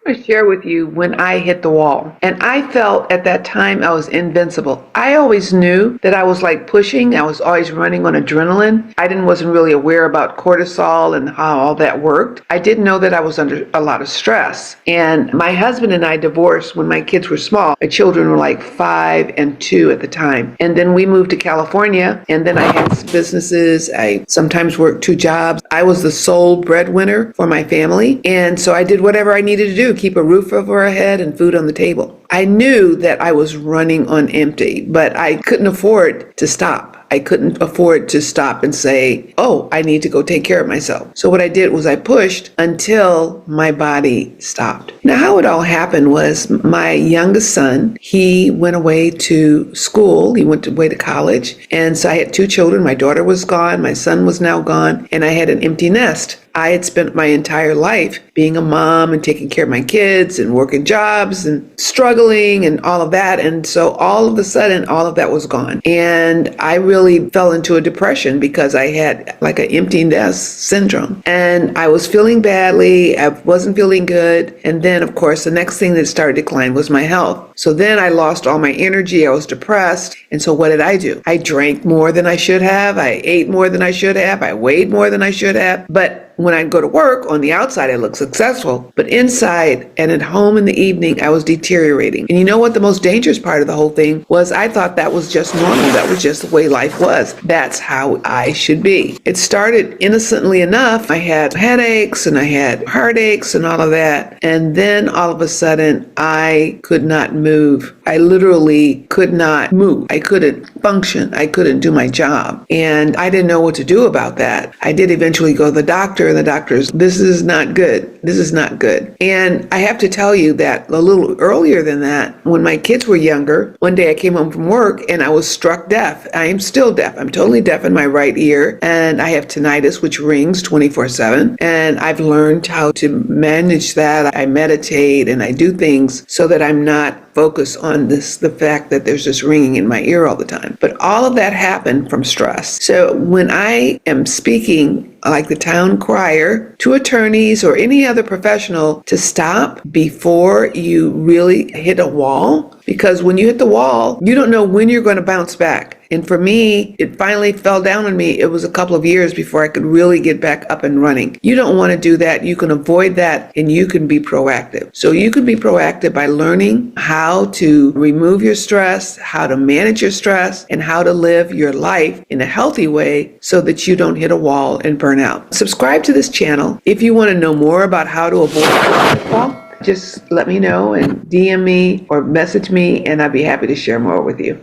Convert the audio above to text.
I'm going to share with you when I hit the wall. And I felt at that time I was invincible. I always knew that I was like pushing. I was always running on adrenaline. Wasn't really aware about cortisol and how all that worked. I didn't know that I was under a lot of stress. And my husband and I divorced when my kids were small. My children were like 5 and 2 at the time. And then we moved to California. And then I had businesses. I sometimes worked 2 jobs. I was the sole breadwinner for my family. And so I did whatever I needed to do, keep a roof over our head and food on the table. I knew that I was running on empty, but I couldn't afford to stop. I couldn't afford to stop and say, oh, I need to go take care of myself. So what I did was I pushed until my body stopped. Now, how it all happened was my youngest son, he went away to school. He went away to college. And so I had 2 children. My daughter was gone. My son was now gone. And I had an empty nest. I had spent my entire life being a mom and taking care of my kids and working jobs and struggling and all of that. And so all of a sudden, all of that was gone. And I really fell into a depression because I had like an empty nest syndrome. And I was feeling badly. I wasn't feeling good. And then, of course, the next thing that started to decline was my health. So then I lost all my energy. I was depressed. And so what did I do? I drank more than I should have. I ate more than I should have. I weighed more than I should have. But when I'd go to work, on the outside, I looked successful. But inside and at home in the evening, I was deteriorating. And you know what the most dangerous part of the whole thing was? I thought that was just normal. That was just the way life was. That's how I should be. It started innocently enough. I had headaches and I had heartaches and all of that. And then all of a sudden, I could not move. I literally could not move. I couldn't function. I couldn't do my job. And I didn't know what to do about that. I did eventually go to the doctor, and the doctor's, this is not good. This is not good. And I have to tell you that a little earlier than that, when my kids were younger, one day I came home from work and I was struck deaf. I am still deaf. I'm totally deaf in my right ear, and I have tinnitus, which rings 24/7. And I've learned how to manage that. I meditate and I do things so that I'm not focused on the fact that there's this ringing in my ear all the time. But all of that happened from stress. So when I am speaking like the town crier to attorneys or any other professional to stop before you really hit a wall, because when you hit the wall, you don't know when you're going to bounce back. And for me, it finally fell down on me. It was a couple of years before I could really get back up and running. You don't want to do that. You can avoid that, and you can be proactive. So you can be proactive by learning how to remove your stress, how to manage your stress, and how to live your life in a healthy way so that you don't hit a wall and burn out. Subscribe to this channel. If you want to know more about how to avoid the wall, just let me know and DM me or message me, and I'd be happy to share more with you.